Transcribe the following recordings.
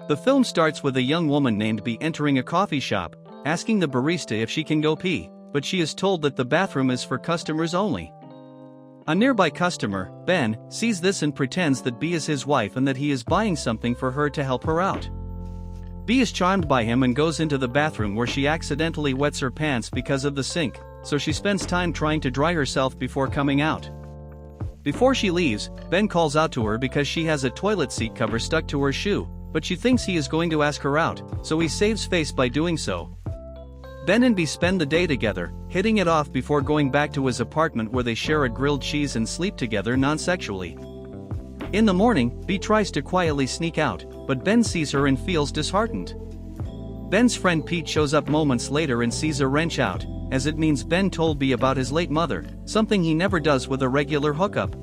The film starts with a young woman named Bea entering a coffee shop, asking the barista if she can go pee, but she is told that the bathroom is for customers only. A nearby customer, Ben, sees this and pretends that Bea is his wife and that he is buying something for her to help her out. Bea is charmed by him and goes into the bathroom where she accidentally wets her pants because of the sink, so she spends time trying to dry herself before coming out. Before she leaves, Ben calls out to her because she has a toilet seat cover stuck to her shoe, but she thinks he is going to ask her out, so he saves face by doing so. Ben and Bea spend the day together, hitting it off before going back to his apartment where they share a grilled cheese and sleep together non-sexually. In the morning, Bea tries to quietly sneak out, but Ben sees her and feels disheartened. Ben's friend Pete shows up moments later and sees a wrench out, as it means Ben told Bea about his late mother, something he never does with a regular hookup.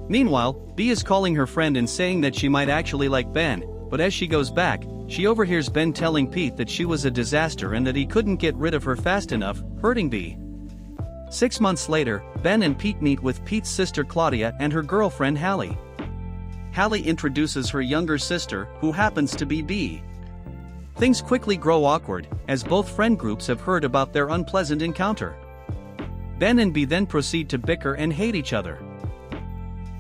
Meanwhile, Bea is calling her friend and saying that she might actually like Ben, but as she goes back, she overhears Ben telling Pete that she was a disaster and that he couldn't get rid of her fast enough, hurting Bea. 6 months later, Ben and Pete meet with Pete's sister Claudia and her girlfriend Hallie. Hallie introduces her younger sister, who happens to be Bea. Things quickly grow awkward, as both friend groups have heard about their unpleasant encounter. Ben and Bea then proceed to bicker and hate each other.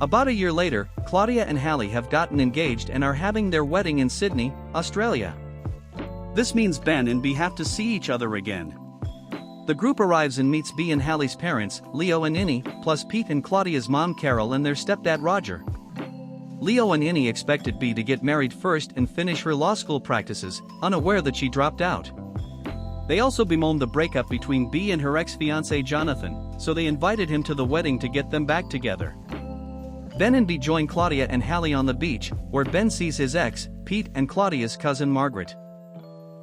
About a year later, Claudia and Hallie have gotten engaged and are having their wedding in Sydney, Australia. This means Ben and Bea have to see each other again. The group arrives and meets Bea and Hallie's parents, Leo and Innie, plus Pete and Claudia's mom Carol and their stepdad Roger. Leo and Innie expected Bea to get married first and finish her law school practices, unaware that she dropped out. They also bemoaned the breakup between Bea and her ex-fiancé Jonathan, so they invited him to the wedding to get them back together. Ben and Bea join Claudia and Hallie on the beach, where Ben sees his ex, Pete, and Claudia's cousin Margaret.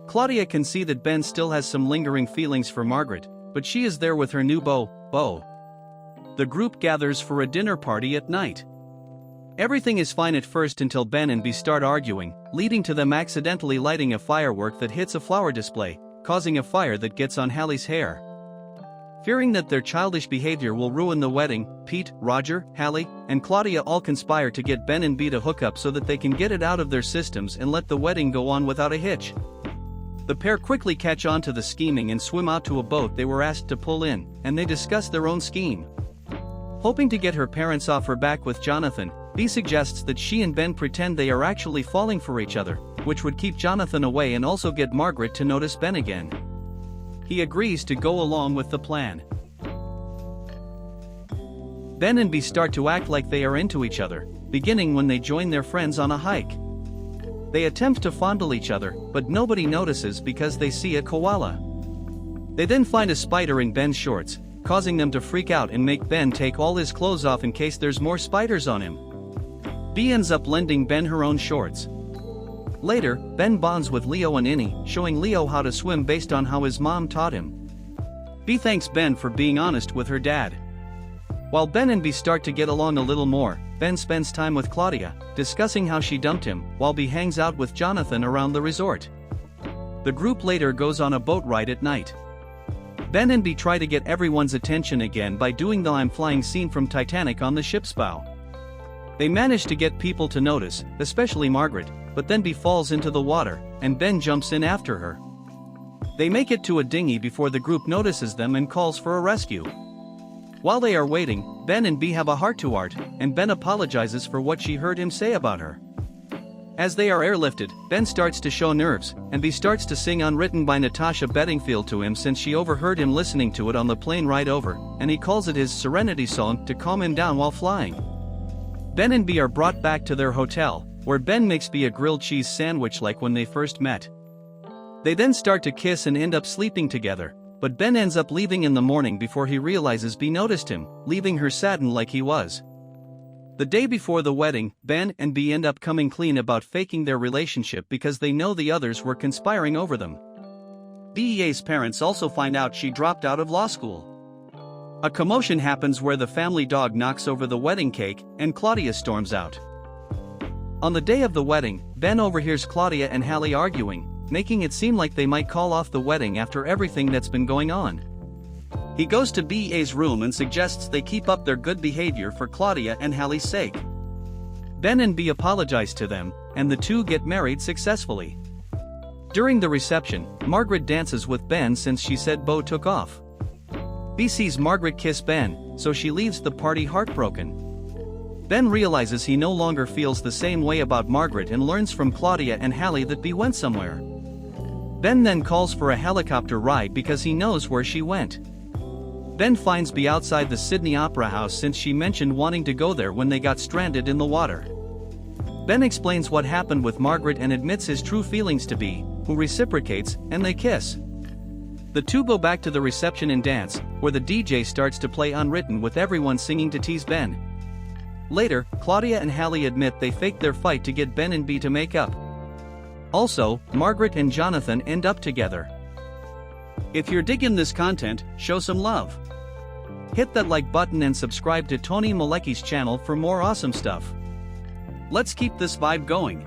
Claudia can see that Ben still has some lingering feelings for Margaret, but she is there with her new beau, Beau. The group gathers for a dinner party at night. Everything is fine at first until Ben and Bea start arguing, leading to them accidentally lighting a firework that hits a flower display, causing a fire that gets on Hallie's hair. Fearing that their childish behavior will ruin the wedding, Pete, Roger, Hallie, and Claudia all conspire to get Ben and Bea to hook up so that they can get it out of their systems and let the wedding go on without a hitch. The pair quickly catch on to the scheming and swim out to a boat they were asked to pull in, and they discuss their own scheme. Hoping to get her parents off her back with Jonathan, Bea suggests that she and Ben pretend they are actually falling for each other, which would keep Jonathan away and also get Margaret to notice Ben again. He agrees to go along with the plan. Ben and Bea start to act like they are into each other, beginning when they join their friends on a hike. They attempt to fondle each other, but nobody notices because they see a koala. They then find a spider in Ben's shorts, causing them to freak out and make Ben take all his clothes off in case there's more spiders on him. Bea ends up lending Ben her own shorts. Later, Ben bonds with Leo and Innie, showing Leo how to swim based on how his mom taught him. Bea thanks Ben for being honest with her dad. While Ben and Bea start to get along a little more, Ben spends time with Claudia, discussing how she dumped him, while Bea hangs out with Jonathan around the resort. The group later goes on a boat ride at night. Ben and Bea try to get everyone's attention again by doing the I'm flying scene from Titanic on the ship's bow. They manage to get people to notice, especially Margaret, but then Bea falls into the water, and Ben jumps in after her. They make it to a dinghy before the group notices them and calls for a rescue. While they are waiting, Ben and Bea have a heart-to-heart, and Ben apologizes for what she heard him say about her. As they are airlifted, Ben starts to show nerves, and Bea starts to sing Unwritten by Natasha Bedingfield to him since she overheard him listening to it on the plane ride over, and he calls it his serenity song to calm him down while flying. Ben and Bea are brought back to their hotel, where Ben makes Bea a grilled cheese sandwich like when they first met. They then start to kiss and end up sleeping together, but Ben ends up leaving in the morning before he realizes Bea noticed him, leaving her saddened like he was. The day before the wedding, Ben and Bea end up coming clean about faking their relationship because they know the others were conspiring over them. Bea's parents also find out she dropped out of law school. A commotion happens where the family dog knocks over the wedding cake, and Claudia storms out. On the day of the wedding, Ben overhears Claudia and Hallie arguing, making it seem like they might call off the wedding after everything that's been going on. He goes to Bea's room and suggests they keep up their good behavior for Claudia and Hallie's sake. Ben and Bea apologize to them, and the two get married successfully. During the reception, Margaret dances with Ben since she said Beau took off. Bea sees Margaret kiss Ben, so she leaves the party heartbroken. Ben realizes he no longer feels the same way about Margaret and learns from Claudia and Hallie that Bea went somewhere. Ben then calls for a helicopter ride because he knows where she went. Ben finds Bea outside the Sydney Opera House since she mentioned wanting to go there when they got stranded in the water. Ben explains what happened with Margaret and admits his true feelings to Bea, who reciprocates, and they kiss. The two go back to the reception and dance, where the DJ starts to play Unwritten with everyone singing to tease Ben. Later, Claudia and Hallie admit they faked their fight to get Ben and Bea to make up. Also, Margaret and Jonathan end up together. If you're digging this content, show some love. Hit that like button and subscribe to Tony Maleki's channel for more awesome stuff. Let's keep this vibe going.